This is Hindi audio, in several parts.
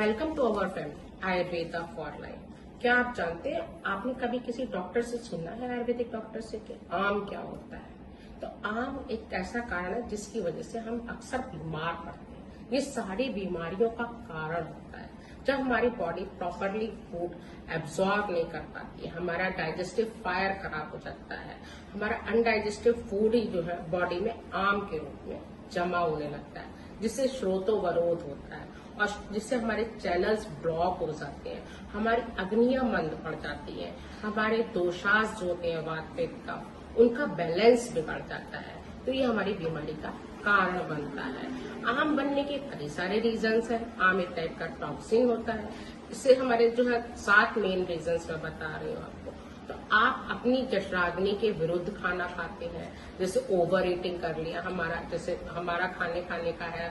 Welcome to our family Ayurveda for life. क्या आप जानते हैं, आपने कभी किसी डॉक्टर से सुना है, आयुर्वेदिक डॉक्टर से, कि आम क्या होता है? तो आम एक ऐसा कारण है जिसकी वजह से हम अक्सर बीमार पड़ते हैं। ये सारी बीमारियों का कारण होता है जब हमारी बॉडी प्रॉपरली फूड एब्जॉर्ब नहीं कर पाती है, हमारा डाइजेस्टिव फायर खराब हो जाता है, हमारा अनडाइजेस्टिव फूड ही जो है बॉडी में आम के रूप में जमा होने लगता है, जिससे श्रोतोवरोध होता है और जिससे हमारे चैनल्स ब्लॉक हो जाते हैं, हमारी अग्नियां मंद पड़ जाती है, हमारे दोषास जो होते हैं वात पित्त का, उनका बैलेंस बिगड़ जाता है। तो ये हमारी बीमारी का कारण बनता है। आम बनने के कई सारे रीजंस हैं। आम एक टाइप का टॉक्सिन होता है। इससे हमारे जो है 7 मेन रीजंस मैं बता रही हूँ आपको। तो आप अपनी जठराग्नि के विरुद्ध खाना खाते हैं, जैसे ओवर ईटिंग कर लिया, जैसे हमारा खाने का है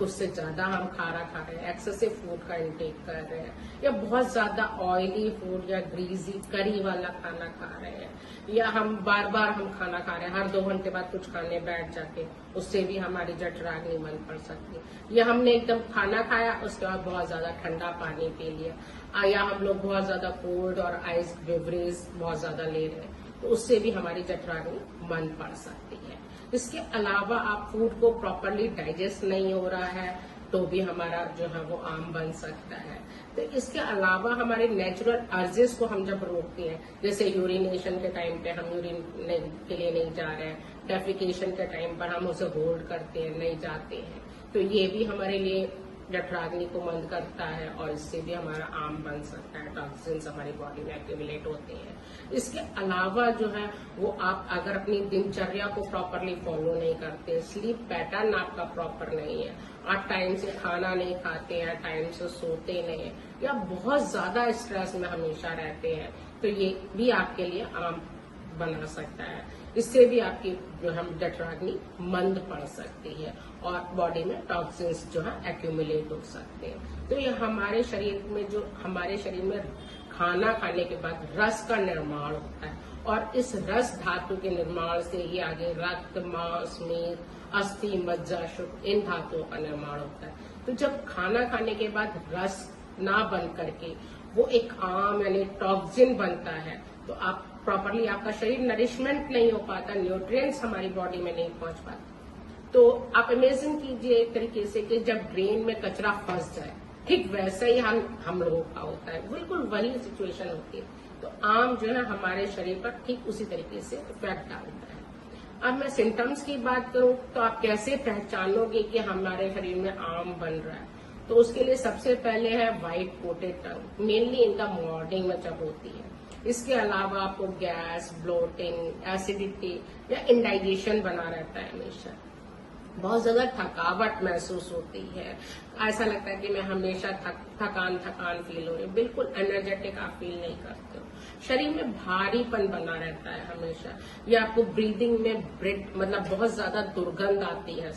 उससे ज्यादा हम खाना खा रहे हैं, एक्सेसिव फूड का इंटेक कर रहे हैं, या बहुत ज्यादा ऑयली फूड या ग्रीजी करी वाला खाना खा रहे हैं, या हम बार बार हम खाना खा रहे हैं, हर 2 घंटे बाद कुछ खाने बैठ जाके, उससे भी हमारी जठराग्नि मंद पड़ सकती है। या हमने एकदम खाना खाया, उसके बाद बहुत ज्यादा ठंडा पानी पी लिया, या हम लोग बहुत ज्यादा कोल्ड और आइस बेवरेज बहुत ज्यादा ले रहे हैं, तो उससे भी हमारी जठराग्नि मंद पड़ सकती है। इसके अलावा आप फूड को प्रॉपरली डाइजेस्ट नहीं हो रहा है तो भी हमारा जो है वो आम बन सकता है। तो इसके अलावा हमारे नेचुरल अर्जेस को हम जब रोकते हैं, जैसे यूरिनेशन के टाइम पे हम यूरिन के लिए नहीं जा रहे हैं, डेफिकेशन के टाइम पर हम उसे होल्ड करते हैं, नहीं जाते हैं, तो ये भी हमारे लिए जठराग्नि को मंद करता है और इससे भी हमारा आम बन सकता है। टॉक्सिन्स हमारी बॉडी में एक्यूमुलेट होते हैं। इसके अलावा जो है वो आप अगर अपनी दिनचर्या को प्रॉपरली फॉलो नहीं करते, स्लीप पैटर्न आपका प्रॉपर नहीं है, आप टाइम से खाना नहीं खाते हैं, टाइम से सोते नहीं हैं, या बहुत ज्यादा स्ट्रेस में हमेशा रहते हैं, तो ये भी आपके लिए आम बना सकता है। इससे भी आपकी जो है जठराग्नि मंद पड़ सकती है और बॉडी में टॉक्सिन्स जो है एक्यूमुलेट हो सकते हैं। तो ये हमारे शरीर में खाना खाने के बाद रस का निर्माण होता है और इस रस धातु के निर्माण से ही आगे रक्त, मांस, मेद, अस्थि, मज्जा, शुक्र, इन धातुओं का निर्माण होता है। तो जब खाना खाने के बाद रस ना बन करके वो एक आम यानी टॉक्सिन बनता है, तो आप प्रॉपरली आपका शरीर नरिशमेंट नहीं हो पाता, न्यूट्रिएंट्स हमारी बॉडी में नहीं पहुंच पाते। तो आप इमेजिन कीजिए एक तरीके से कि जब ब्रेन में कचरा फंस जाए, ठीक वैसा ही हम लोगों का होता है, बिल्कुल वही सिचुएशन होती है। तो आम जो है हमारे शरीर पर ठीक उसी तरीके से इफेक्ट डालता है। अब मैं सिम्टम्स की बात करूं तो आप कैसे पहचानोगे कि हमारे शरीर में आम बन रहा है? तो उसके लिए सबसे पहले है white coated tongue, mainly in the morning में जब होती है। इसके अलावा आपको गैस, ब्लोटिंग, एसिडिटी या इंडाइजेशन बना रहता है, हमेशा बहुत ज्यादा थकावट महसूस होती है, ऐसा लगता है कि मैं हमेशा थकान फील हो रही है, बिल्कुल एनर्जेटिक आप फील नहीं करते हो, शरीर में भारीपन बना रहता है हमेशा, या आपको ब्रीदिंग में मतलब बहुत ज्यादा दुर्गंध आती है,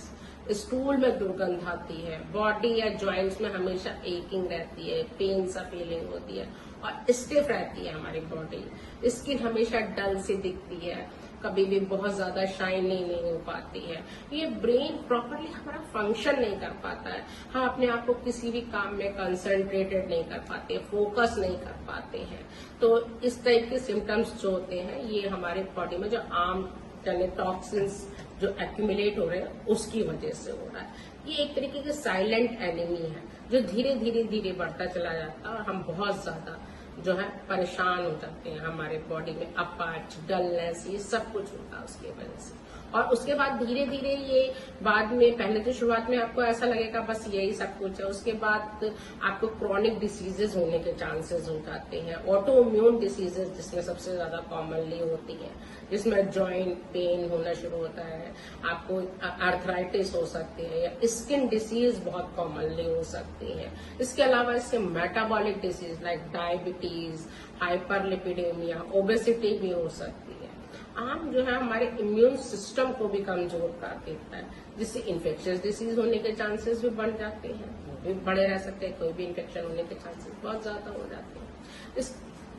स्टूल में दुर्गंध आती है, बॉडी या जॉइंट्स में हमेशा एकिंग रहती है, पेन सा फीलिंग होती है और स्टिफ रहती है हमारी बॉडी। स्किन हमेशा डल सी दिखती है, कभी भी बहुत ज्यादा शाइनी नहीं हो पाती है। ये ब्रेन प्रॉपरली हमारा फंक्शन नहीं कर पाता है, हम अपने आप को किसी भी काम में कंसंट्रेटेड नहीं कर पाते, फोकस नहीं कर पाते हैं। तो इस टाइप के सिम्टम्स जो होते हैं ये हमारे बॉडी में जो आम टॉक्सिन्स जो एक्यूमुलेट हो रहे हैं उसकी वजह से हो रहा है। ये एक तरीके के साइलेंट एनिमी है जो धीरे धीरे बढ़ता चला जाता है और हम बहुत ज्यादा जो है परेशान हो जाते हैं, हमारे बॉडी में अपाच, डलनेस, ये सब कुछ होता है उसकी वजह से। और उसके बाद धीरे धीरे ये बाद में, पहले तो शुरुआत में आपको ऐसा लगेगा बस यही सब कुछ है, उसके बाद आपको क्रॉनिक डिसीजेज होने के चांसेस हो जाते हैं, ऑटो इम्यून डिसीजेज जिसमें सबसे ज्यादा कॉमनली होती है, जिसमें जॉइंट पेन होना शुरू होता है, आपको आर्थराइटिस हो सकती है, या स्किन डिसीज बहुत कॉमनली हो सकती है। इसके अलावा इससे metabolic disease like diabetes, hyperlipidemia, obesity भी हो सकती है। आम जो है हमारे इम्यून सिस्टम को भी कमजोर कर देता है, जिससे इन्फेक्शियस डिसीज होने के चांसेस भी बढ़ जाते हैं, वो भी बढ़े रह सकते हैं, कोई भी इन्फेक्शन होने के चांसेस बहुत ज्यादा हो जाते हैं।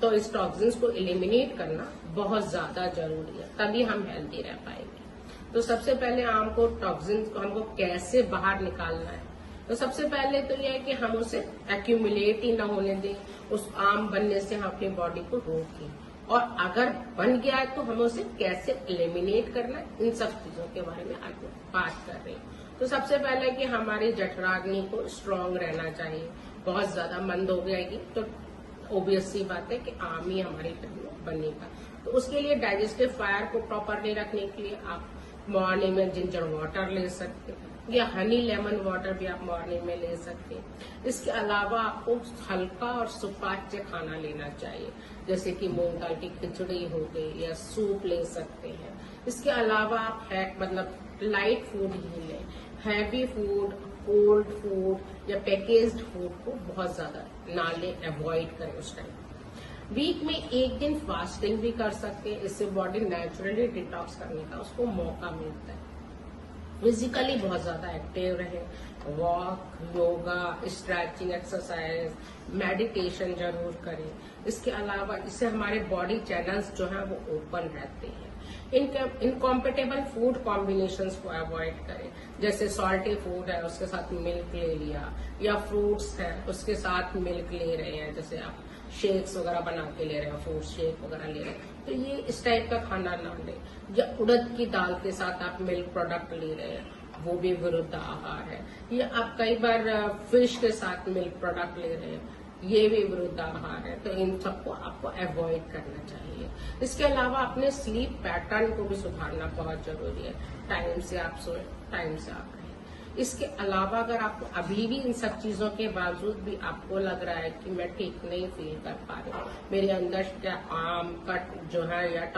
तो इस टॉक्सिन्स को एलिमिनेट करना बहुत ज्यादा जरूरी है, तभी हम हेल्दी रह पाएंगे। तो सबसे पहले आम को टॉक्सिन्स को हमको कैसे बाहर निकालना है, तो सबसे पहले तो यह है कि हम उसे एक्यूमुलेट ही ना होने दें, उस आम बनने से हम अपनी बॉडी को रोकें, और अगर बन गया है तो हमें उसे कैसे एलिमिनेट करना है, इन सब चीजों के बारे में आज मैं बात कर रही हूँ। तो सबसे पहले कि हमारी जठराग्नि को स्ट्रांग रहना चाहिए। बहुत ज्यादा मंद हो जाएगी तो ऑब्वियस सी बात है कि आम ही हमारे पेट में बनेगा। तो उसके लिए डाइजेस्टिव फायर को प्रॉपरली रखने के लिए आप मॉर्निंग में जिंजर वाटर ले सकते हैं, या हनी लेमन वाटर भी आप मॉर्निंग में ले सकते हैं। इसके अलावा आपको हल्का और सुपाच्य खाना लेना चाहिए, जैसे कि मूंग दाल की खिचड़ी हो गई, या सूप ले सकते हैं। इसके अलावा आप मतलब लाइट फूड ही लें, हैवी फूड, कोल्ड फूड या पैकेज्ड फूड को बहुत ज्यादा ना लें, अवॉइड करें उस टाइम। वीक में एक दिन फास्टिंग भी कर सकते हैं, इससे बॉडी नेचुरली डिटॉक्स करने का उसको मौका मिलता है। फिजिकली बहुत ज्यादा एक्टिव रहे, walk, yoga, stretching exercise, meditation जरूर करें। इसके अलावा इससे हमारे बॉडी चैनल्स जो है वो ओपन रहते हैं। इनकॉम्पेटेबल फूड कॉम्बिनेशंस को अवॉइड करें, जैसे सॉल्टी फूड है उसके साथ मिल्क ले लिया, या फ्रूट्स है उसके साथ मिल्क ले रहे हैं, जैसे आप शेक्स वगैरह बना के ले रहे हैं, फ्रूट शेक वगैरह ले रहे हैं, तो ये इस टाइप का खाना ना लें। या उड़द की दाल के साथ आप मिल्क प्रोडक्ट ले रहे हैं, वो भी विरुद्ध आहार है। या आप कई बार फिश के साथ मिल्क प्रोडक्ट ले रहे हैं, ये भी विरुद्ध आहार है। तो इन सबको आपको अवॉइड करना चाहिए। इसके अलावा अपने स्लीप पैटर्न को भी सुधारना बहुत जरूरी है। टाइम से आप सोए, टाइम से आप रहें। इसके अलावा अगर आपको अभी भी इन सब चीजों के बावजूद भी आपको लग रहा है कि मैं ठीक नहीं फील कर पा रही हूँ, मेरे अंदर क्या आम कट जो है या